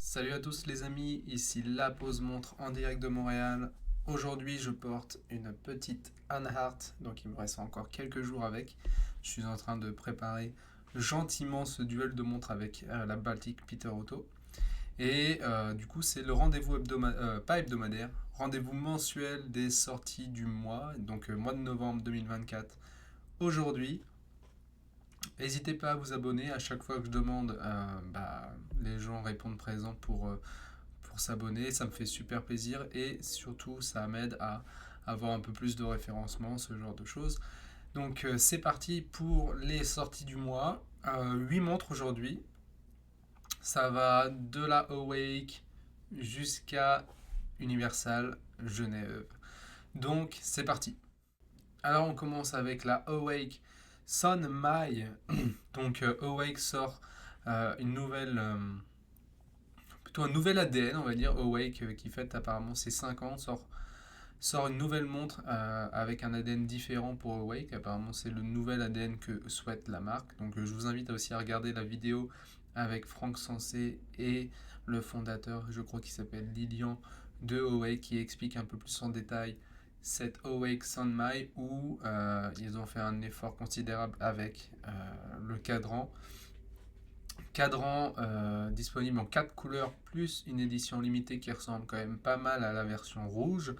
Salut à tous les amis, ici la pause montre en direct de Montréal. Aujourd'hui je porte une petite Anhart, donc il me reste encore quelques jours avec. Je suis en train de préparer gentiment ce duel de montres avec la Baltic Peter Otto. Et du coup c'est le rendez-vous pas hebdomadaire, rendez-vous mensuel des sorties du mois, donc mois de novembre 2024. Aujourd'hui, n'hésitez pas à vous abonner. À chaque fois que je demande, les gens répondent présent pour s'abonner. Ça me fait super plaisir et surtout, ça m'aide à avoir un peu plus de référencement, ce genre de choses. Donc, c'est parti pour les sorties du mois. 8 montres aujourd'hui. Ça va de la Awake jusqu'à Universal Genève. Donc, c'est parti. Alors, on commence avec la Awake Sun Mai. Donc, Awake sort une nouvelle, plutôt un nouvel ADN, on va dire. Awake, qui fête apparemment ses 5 ans, sort une nouvelle montre avec un ADN différent pour Awake. Apparemment, c'est le nouvel ADN que souhaite la marque. Donc, je vous invite aussi à regarder la vidéo avec Franck Sensé et le fondateur, je crois qu'il s'appelle Lilian, de Awake, qui explique un peu plus en détail cette Awake Sunmai où ils ont fait un effort considérable avec le cadran. Cadran disponible en 4 couleurs plus une édition limitée qui ressemble quand même pas mal à la version rouge.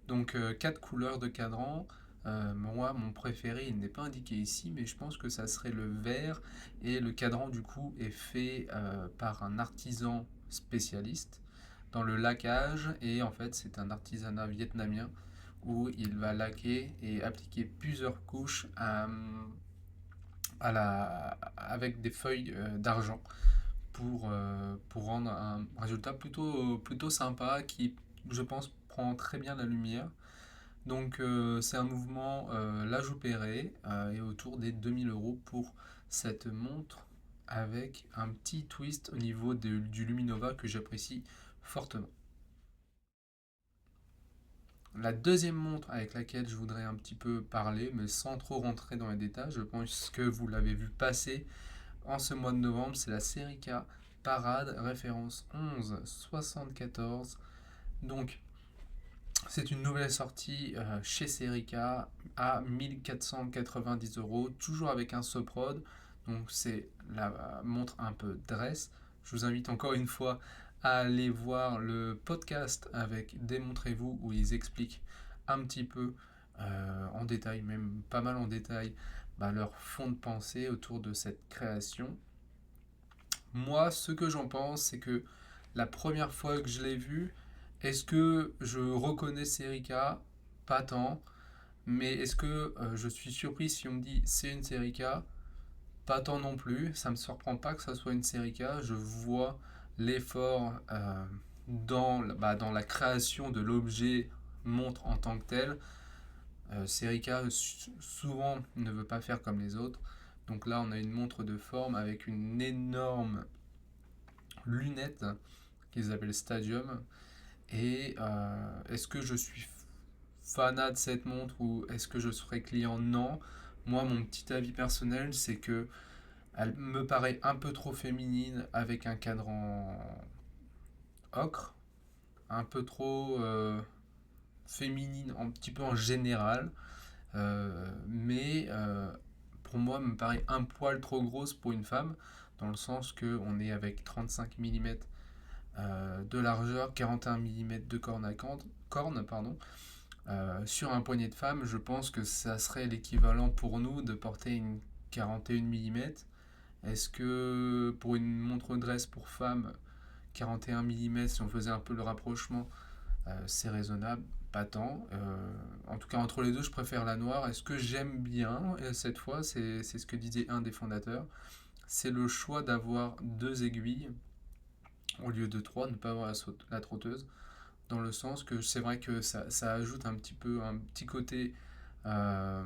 Donc 4 couleurs de cadran. Moi, mon préféré, il n'est pas indiqué ici, mais je pense que ça serait le vert. Et le cadran, du coup, est fait par un artisan spécialiste dans le laquage. Et en fait, c'est un artisanat vietnamien où il va laquer et appliquer plusieurs couches avec des feuilles d'argent pour rendre un résultat plutôt sympa qui, je pense, prend très bien la lumière. Donc c'est un mouvement l'âge opéré et autour des 2000 € pour cette montre avec un petit twist au niveau du Luminova que j'apprécie fortement. La deuxième montre avec laquelle je voudrais un petit peu parler, mais sans trop rentrer dans les détails, je pense que vous l'avez vu passer en ce mois de novembre, c'est la série K Parade, référence 1174. Donc, c'est une nouvelle sortie chez Serica à 1490 €, toujours avec un Soprod. Donc, c'est la montre un peu dress. Je vous invite encore une fois à aller voir le podcast avec Démontrez-vous où ils expliquent un petit peu en détail, même pas mal en détail, leur fond de pensée autour de cette création. Moi, ce que j'en pense, c'est que la première fois que je l'ai vu, est-ce que je reconnais Serica? Pas tant. Mais est-ce que je suis surpris si on me dit c'est une Serica? Pas tant non plus. Ça me surprend pas que ça soit une Serica. Je vois l'effort dans la création de l'objet montre en tant que tel. Serica souvent ne veut pas faire comme les autres. Donc là, on a une montre de forme avec une énorme lunette qu'ils appellent Stadium. Et est-ce que je suis fanat de cette montre ou est-ce que je serai client? Non. Moi, mon petit avis personnel, c'est que elle me paraît un peu trop féminine avec un cadran ocre, un peu trop féminine un petit peu en général. Mais pour moi, me paraît un poil trop grosse pour une femme, dans le sens que on est avec 35 mm de largeur, 41 mm de corne, pardon. Sur un poignet de femme, je pense que ça serait l'équivalent pour nous de porter une 41 mm. Est-ce que pour une montre dress pour femme, 41 mm, si on faisait un peu le rapprochement, c'est raisonnable? Pas tant. En tout cas, entre les deux, je préfère la noire. Et ce que j'aime bien, cette fois, c'est ce que disait un des fondateurs, c'est le choix d'avoir deux aiguilles au lieu de trois, ne pas avoir la trotteuse, dans le sens que c'est vrai que ça ajoute un petit peu un petit côté euh,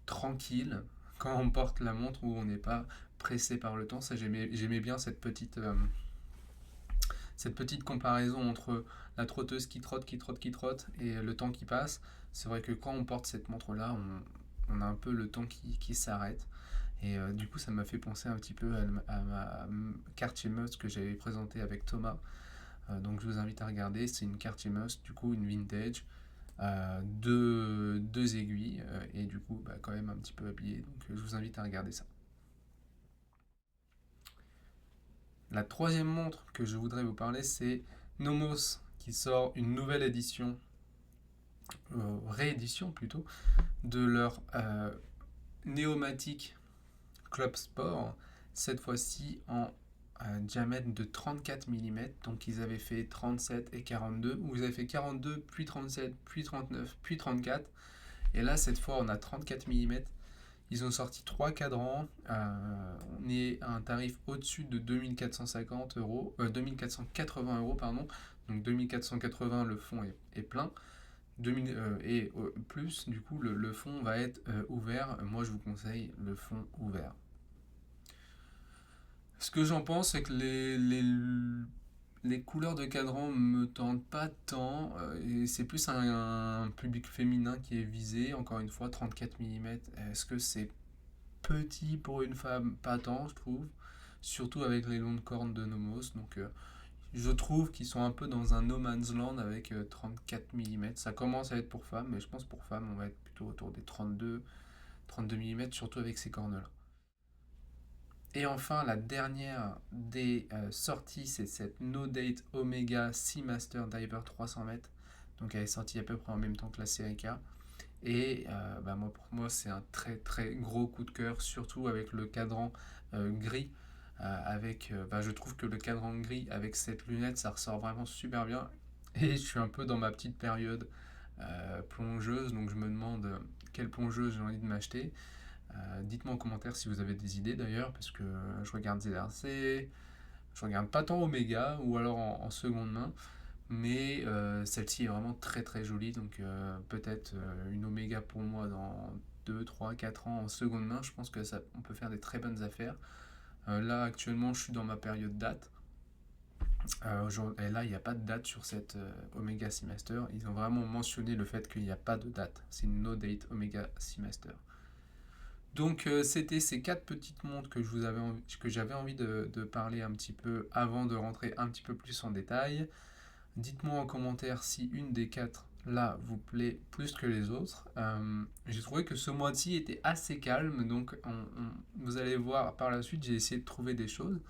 tranquille quand on porte la montre où on n'est pas pressé par le temps. Ça, j'aimais bien cette petite comparaison entre la trotteuse qui trotte, qui trotte, qui trotte et le temps qui passe. C'est vrai que quand on porte cette montre-là, on a un peu le temps qui s'arrête. Et du coup, ça m'a fait penser un petit peu à ma Cartier Must que j'avais présentée avec Thomas. Donc je vous invite à regarder, c'est une Cartier Must, du coup une vintage, deux aiguilles, et du coup bah, quand même un petit peu habillé, donc je vous invite à regarder ça. La troisième montre que je voudrais vous parler, c'est Nomos, qui sort une nouvelle édition, réédition plutôt, de leur Néomatic Club Sport, cette fois-ci en diamètre de 34 mm. Donc ils avaient fait 37 et 42, ou ils avaient fait 42, puis 37, puis 39, puis 34. Et là, cette fois, on a 34 mm. Ils ont sorti 3 cadrans. On est à un tarif au-dessus de 2450 euros, 2480 euros, pardon. Donc 2480, le fond est plein. 2000, et plus, du coup, le fond va être ouvert. Moi, je vous conseille le fond ouvert. Ce que j'en pense, c'est que les couleurs de cadran me tentent pas tant. Et c'est plus un public féminin qui est visé. Encore une fois, 34 mm. Est-ce que c'est petit pour une femme? Pas tant, je trouve. Surtout avec les longues cornes de Nomos. Donc, je trouve qu'ils sont un peu dans un no man's land avec 34 mm. Ça commence à être pour femmes, mais je pense pour femmes, on va être plutôt autour des 32 mm, surtout avec ces cornes-là. Et enfin, la dernière des sorties, c'est cette No Date Omega Seamaster Diver 300 mètres. Donc elle est sortie à peu près en même temps que la série K. Et bah moi, pour moi, c'est un très très gros coup de cœur, surtout avec le cadran gris. Bah, je trouve que le cadran gris avec cette lunette, ça ressort vraiment super bien. Et je suis un peu dans ma petite période plongeuse, donc je me demande quelle plongeuse j'ai envie de m'acheter. Dites-moi en commentaire si vous avez des idées d'ailleurs, parce que je regarde ZRC, je regarde pas tant Omega, ou alors en seconde main, mais celle-ci est vraiment très très jolie, donc peut-être une Omega pour moi dans 2, 3, 4 ans en seconde main, je pense que ça, on peut faire des très bonnes affaires. Là actuellement je suis dans ma période date, et là il n'y a pas de date sur cette Omega Seamaster, ils ont vraiment mentionné le fait qu'il n'y a pas de date, c'est une no date Omega Seamaster. Donc c'était ces quatre petites montres que j'avais envie de parler un petit peu avant de rentrer un petit peu plus en détail. Dites-moi en commentaire si une des quatre là vous plaît plus que les autres. J'ai trouvé que ce mois-ci était assez calme, donc vous allez voir par la suite, j'ai essayé de trouver des choses,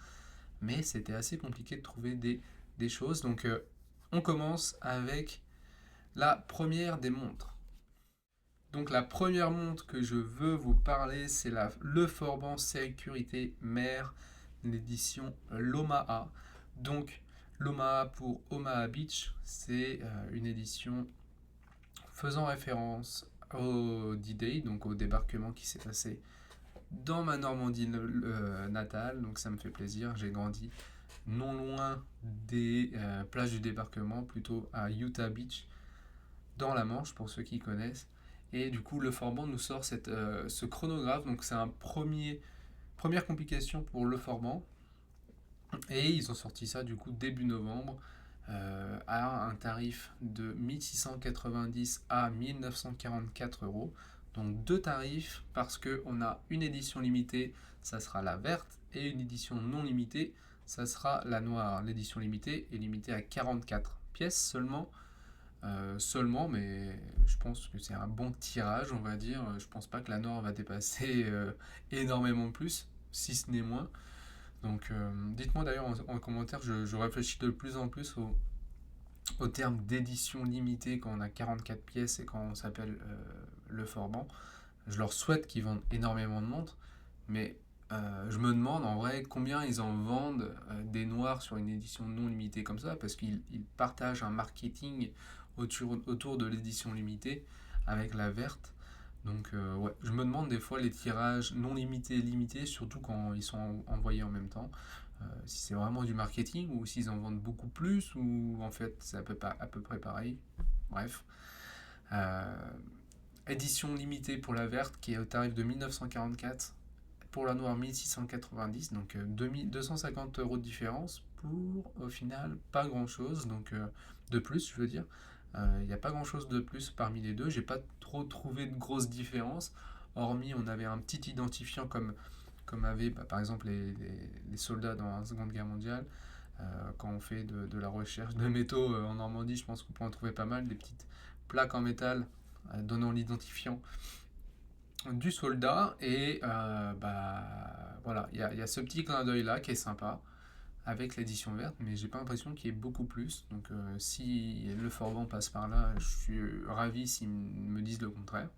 mais c'était assez compliqué de trouver des choses. Donc on commence avec la première des montres. Donc la première montre que je veux vous parler, c'est le Forban Sécurité Mer, l'édition l'Omaha. Donc l'Omaha pour Omaha Beach, c'est une édition faisant référence au D-Day, donc au débarquement qui s'est passé dans ma Normandie natale. Donc ça me fait plaisir, j'ai grandi non loin des plages du débarquement, plutôt à Utah Beach, dans la Manche, pour ceux qui connaissent. Et du coup, le Forban nous sort ce chronographe. Donc, c'est première complication pour le Forban. Et ils ont sorti ça du coup début novembre à un tarif de 1690 à 1944 euros. Donc, deux tarifs parce qu'on a une édition limitée, ça sera la verte, et une édition non limitée, ça sera la noire. L'édition limitée est limitée à 44 pièces seulement, mais je pense que c'est un bon tirage, on va dire. Je pense pas que la Nord va dépasser énormément plus, si ce n'est moins. Donc dites-moi d'ailleurs en commentaire, je réfléchis de plus en plus au terme d'édition limitée quand on a 44 pièces et quand on s'appelle le Forban. Je leur souhaite qu'ils vendent énormément de montres, mais je me demande en vrai combien ils en vendent des noirs sur une édition non limitée comme ça, parce qu'ils partagent un marketing autour de l'édition limitée avec la verte. Donc ouais, je me demande des fois les tirages non limités et limités, surtout quand ils sont envoyés en même temps, si c'est vraiment du marketing ou s'ils en vendent beaucoup plus ou en fait c'est à peu près pareil. Bref. Euh, Édition limitée pour la verte qui est au tarif de 1944, pour la noire 1690, donc 250 euros de différence pour au final pas grand chose, donc de plus je veux dire. Il n'y a pas grand chose de plus parmi les deux, j'ai pas trop trouvé de grosses différences, hormis on avait un petit identifiant comme comme avaient par exemple les soldats dans la Seconde Guerre mondiale. Quand on fait de la recherche de métaux en Normandie, je pense qu'on peut en trouver pas mal, des petites plaques en métal donnant l'identifiant du soldat. Et voilà, il y a ce petit clin d'œil là qui est sympa avec l'édition verte, mais j'ai pas l'impression qu'il y ait beaucoup plus. Donc si le Forban passe par là, je suis ravi s'ils me disent le contraire.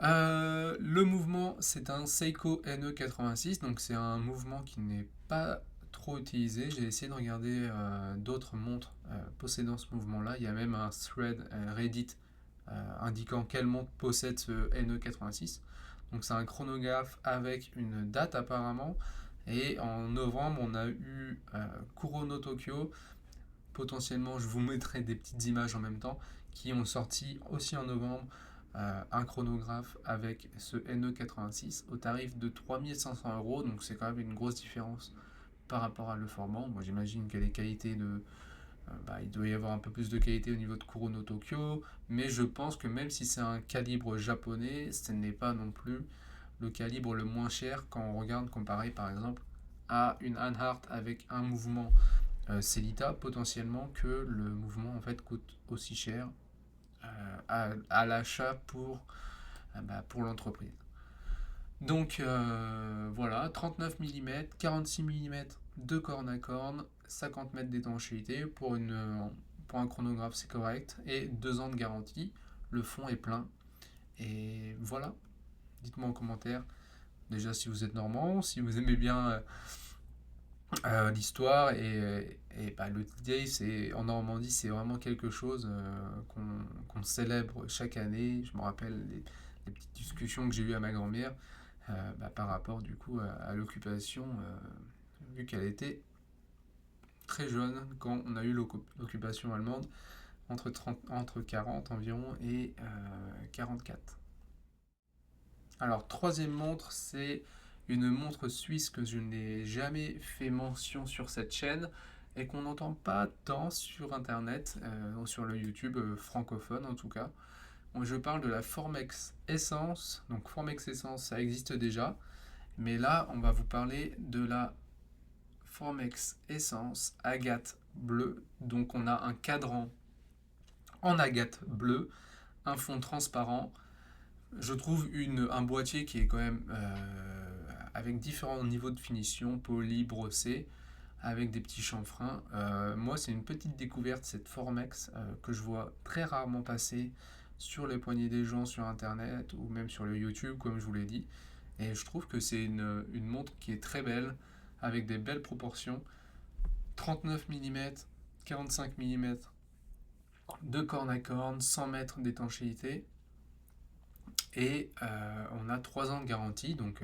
Le mouvement, c'est un Seiko NE86, donc c'est un mouvement qui n'est pas trop utilisé. J'ai essayé de regarder d'autres montres possédant ce mouvement-là. Il y a même un thread Reddit indiquant quelle montre possède ce NE86. Donc c'est un chronographe avec une date apparemment. Et en novembre, on a eu Kurono Tokyo. Potentiellement, je vous mettrai des petites images en même temps qui ont sorti aussi en novembre un chronographe avec ce NE86 au tarif de 3500 €. Donc c'est quand même une grosse différence par rapport à Le Forban. Moi j'imagine que les qualités il doit y avoir un peu plus de qualité au niveau de Kurono Tokyo, mais je pense que même si c'est un calibre japonais, ce n'est pas non plus le calibre le moins cher quand on regarde comparé par exemple à une Hanhart avec un mouvement Cellita, potentiellement que le mouvement en fait coûte aussi cher à l'achat pour l'entreprise. Donc voilà, 39 mm, 46 mm de corne à corne, 50 mètres d'étanchéité pour un chronographe, c'est correct, et 2 ans de garantie. Le fond est plein. Et voilà, dites-moi en commentaire déjà si vous êtes normand, si vous aimez bien l'histoire le D-Day en Normandie, c'est vraiment quelque chose qu'on célèbre chaque année. Je me rappelle les petites discussions que j'ai eues à ma grand-mère par rapport du coup à l'occupation, vu qu'elle était très jeune quand on a eu l'occupation allemande entre 40 environ et 44. Alors troisième montre, c'est une montre suisse que je n'ai jamais fait mention sur cette chaîne et qu'on n'entend pas tant sur internet, ou sur le YouTube francophone en tout cas. Je parle de la Formex Essence. Donc Formex Essence, ça existe déjà, mais là on va vous parler de la Formex Essence Agate Bleu. Donc on a un cadran en agate bleu, un fond transparent. Je trouve un boîtier qui est quand même avec différents niveaux de finition, poli, brossé, avec des petits chanfreins. Moi, c'est une petite découverte, cette Formex, que je vois très rarement passer sur les poignets des gens sur Internet ou même sur le YouTube, comme je vous l'ai dit. Et je trouve que c'est une montre qui est très belle, avec des belles proportions. 39 mm, 45 mm de corne à corne, 100 mètres d'étanchéité. Et on a 3 ans de garantie, donc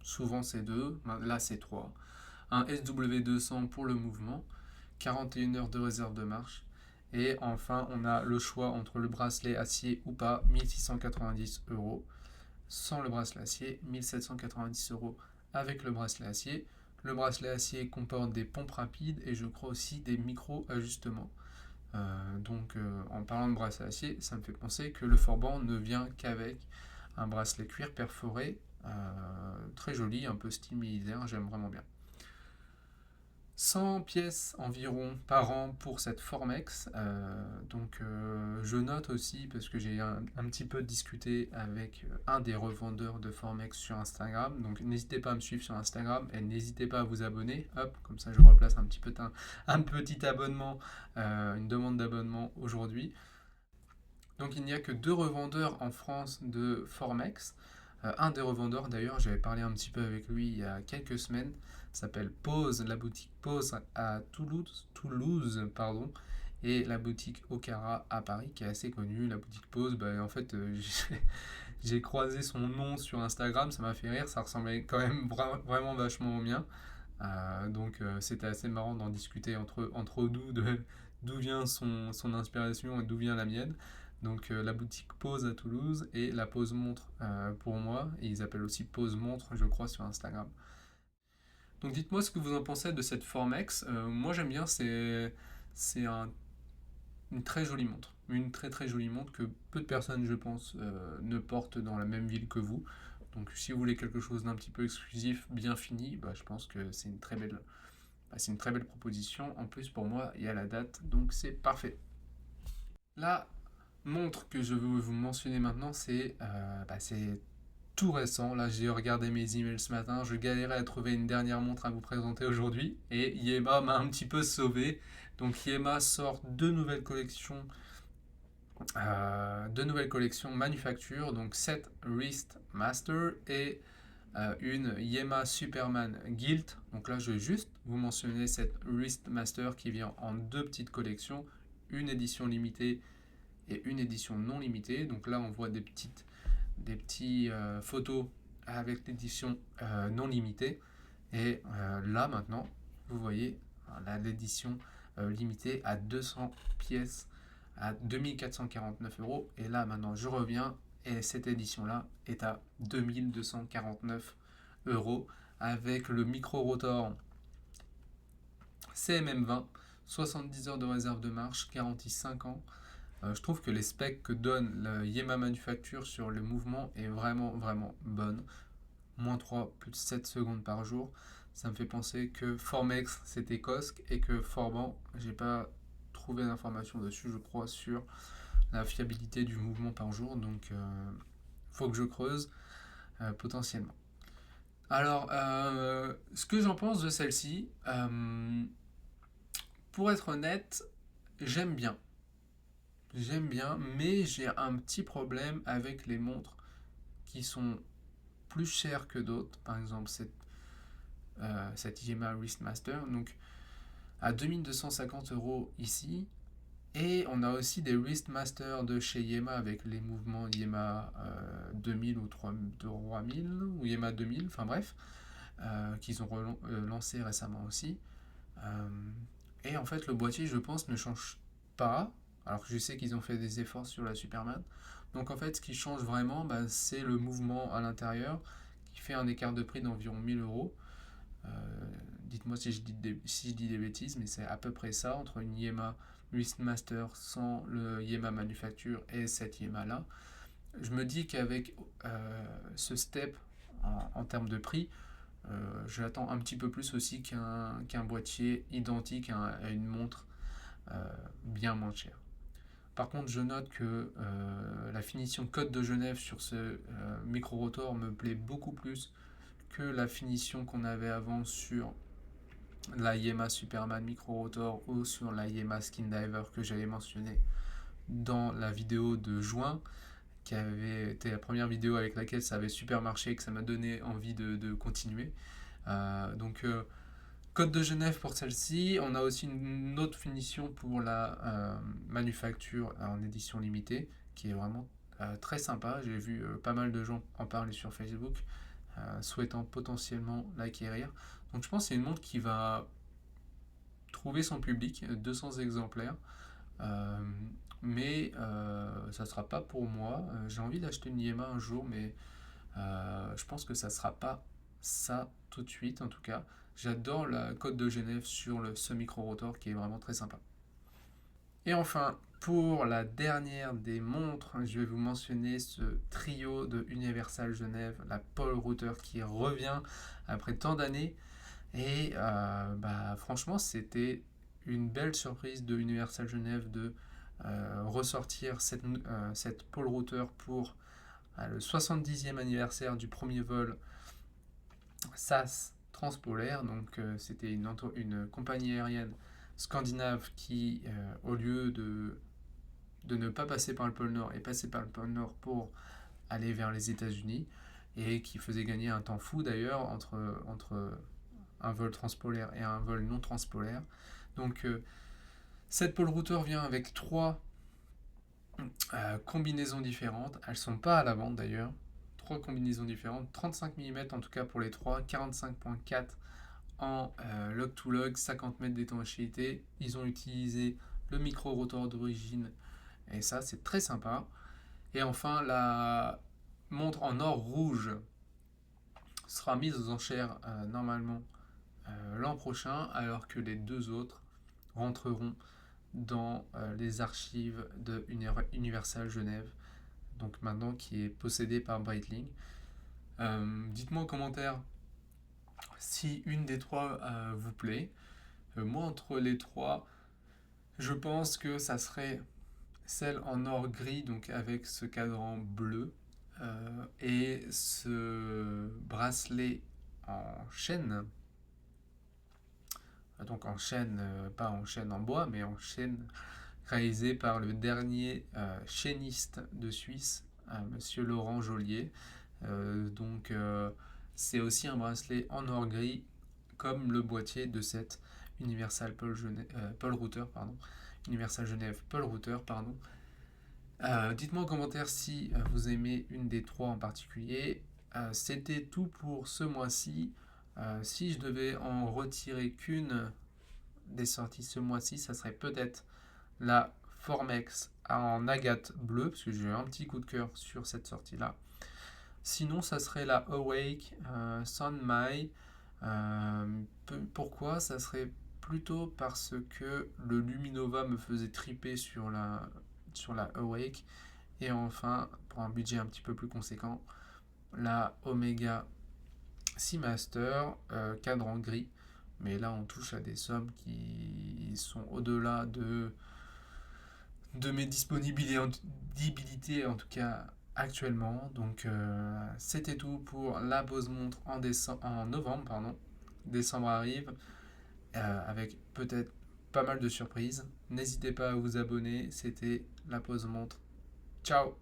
souvent c'est 2, là c'est 3. Un SW200 pour le mouvement, 41 heures de réserve de marche. Et enfin, on a le choix entre le bracelet acier ou pas, 1690 €. Sans le bracelet acier, 1790 € avec le bracelet acier. Le bracelet acier comporte des pompes rapides et je crois aussi des micro-ajustements. En parlant de bracelet acier, ça me fait penser que le Forban ne vient qu'avec un bracelet cuir perforé, très joli, un peu style militaire, j'aime vraiment bien. 100 pièces environ par an pour cette Formex. Je note aussi, parce que j'ai un petit peu discuté avec un des revendeurs de Formex sur Instagram. Donc n'hésitez pas à me suivre sur Instagram et n'hésitez pas à vous abonner. Hop, comme ça je replace un petit abonnement, une demande d'abonnement aujourd'hui. Donc il n'y a que 2 revendeurs en France de Formex. Un des revendeurs d'ailleurs, j'avais parlé un petit peu avec lui il y a quelques semaines, s'appelle Pose, la boutique Pose à Toulouse, et la boutique Okara à Paris qui est assez connue. La boutique Pose, j'ai croisé son nom sur Instagram, ça m'a fait rire, ça ressemblait quand même vraiment vachement au mien. C'était assez marrant d'en discuter entre nous d'où vient son inspiration et d'où vient la mienne. Donc la boutique Pose à Toulouse et la Pose Montre pour moi. Et ils appellent aussi Pose Montre, je crois, sur Instagram. Donc dites-moi ce que vous en pensez de cette Formex. Moi j'aime bien, c'est une très jolie montre. Une très très jolie montre que peu de personnes, je pense, ne portent dans la même ville que vous. Donc si vous voulez quelque chose d'un petit peu exclusif, bien fini, je pense que c'est une très belle, proposition. En plus pour moi, il y a la date, donc c'est parfait. La montre que je veux vous mentionner maintenant, c'est tout récent. Là, j'ai regardé mes emails ce matin. Je galérais à trouver une dernière montre à vous présenter aujourd'hui. Et Yema m'a un petit peu sauvé. Donc Yema sort deux nouvelles collections manufacture. Donc 7 Wrist Master et une Yema Superman Gilt. Donc là, je vais juste vous mentionner cette Wrist Master qui vient en deux petites collections. Une édition limitée et une édition non limitée. Donc là, on voit des petites photos avec l'édition non limitée. Et là maintenant, vous voyez l'édition limitée à 200 pièces à 2449 euros. Et là maintenant, je reviens et cette édition-là est à 2249 euros avec le micro-rotor CMM20, 70 heures de réserve de marche, garantie 5 ans. Je trouve que les specs que donne le Yema Manufacture sur le mouvement est vraiment vraiment bonne. Moins 3, plus de 7 secondes par jour. Ça me fait penser que Formex c'était Cosc et que Forban, j'ai pas trouvé d'informations dessus, je crois, sur la fiabilité du mouvement par jour. Donc faut que je creuse potentiellement. Alors, ce que j'en pense de celle-ci, pour être honnête, j'aime bien. J'aime bien, mais j'ai un petit problème avec les montres qui sont plus chères que d'autres. Par exemple, cette Yema Wristmaster, donc à 2250 euros ici. Et on a aussi des Wristmaster de chez Yema avec les mouvements Yema 2000 ou 3000 ou Yema 2000, enfin bref, qu'ils ont lancé récemment aussi. Et en fait, le boîtier, je pense, ne change pas, alors que je sais qu'ils ont fait des efforts sur la Superman. Donc en fait, ce qui change vraiment, c'est le mouvement à l'intérieur, qui fait un écart de prix d'environ 1000 euros. Dites-moi si je dis des bêtises, mais c'est à peu près ça, entre une Yema Wristmaster sans le Yema Manufacture et cette Yema là. Je me dis qu'avec ce step en termes de prix, je l'attends un petit peu plus aussi qu'un boîtier identique à une montre bien moins chère. Par contre, je note que la finition Côte de Genève sur ce micro-rotor me plaît beaucoup plus que la finition qu'on avait avant sur la Yema Superman micro-rotor ou sur la Yema Skin Diver que j'avais mentionné dans la vidéo de juin, qui avait été la première vidéo avec laquelle ça avait super marché et que ça m'a donné envie de continuer. Donc Côte de Genève pour celle-ci. On a aussi une autre finition pour la manufacture en édition limitée qui est vraiment très sympa. J'ai vu pas mal de gens en parler sur Facebook souhaitant potentiellement l'acquérir. Donc je pense que c'est une montre qui va trouver son public, 200 exemplaires. Mais ça ne sera pas pour moi. J'ai envie d'acheter une Yema un jour, mais je pense que ça ne sera pas ça tout de suite en tout cas. J'adore la Côte de Genève sur ce micro-rotor qui est vraiment très sympa. Et enfin, pour la dernière des montres, je vais vous mentionner ce trio de Universal Genève, la Paul Router qui revient après tant d'années. Et franchement, c'était une belle surprise de Universal Genève de ressortir cette Paul Router pour le 70e anniversaire du premier vol SAS transpolaire. Donc c'était une compagnie aérienne scandinave qui, au lieu de ne pas passer par le pôle Nord et passer par le pôle Nord pour aller vers les États-Unis, et qui faisait gagner un temps fou d'ailleurs entre un vol transpolaire et un vol non transpolaire. Donc cette pôle router vient avec 3 combinaisons différentes. Elles ne sont pas à la vente d'ailleurs. 3 combinaisons différentes, 35 mm en tout cas pour les 3, 45.4 en log-to-log, 50 mètres d'étanchéité. Ils ont utilisé le micro-rotor d'origine et ça c'est très sympa. Et enfin la montre en or rouge sera mise aux enchères normalement l'an prochain, alors que les deux autres rentreront dans les archives de Universal Genève, donc maintenant qui est possédé par Breitling. Dites-moi en commentaire si une des trois vous plaît. Moi, entre les trois, je pense que ça serait celle en or gris, donc avec ce cadran bleu, et ce bracelet en chêne, donc en chêne, pas en chêne en bois, mais en chêne réalisé par le dernier chaîniste de Suisse, Monsieur Laurent Joliet. Donc c'est aussi un bracelet en or gris, comme le boîtier de cette Universal Paul Router, pardon. Universal Genève Paul Router, pardon. Dites-moi en commentaire si vous aimez une des trois en particulier. C'était tout pour ce mois-ci. Si je devais en retirer qu'une des sorties ce mois-ci, ça serait peut-être la Formex en agate bleue, parce que j'ai eu un petit coup de cœur sur cette sortie-là. Sinon, ça serait la Awake Sunmai. Pourquoi? Ça serait plutôt parce que le Luminova me faisait triper sur la Awake. Et enfin, pour un budget un petit peu plus conséquent, la Omega Seamaster, cadran gris. Mais là, on touche à des sommes qui sont au-delà de mes disponibilités, en tout cas actuellement. Donc, c'était tout pour la pause montre en novembre. Pardon. Décembre arrive avec peut-être pas mal de surprises. N'hésitez pas à vous abonner. C'était la pause montre. Ciao!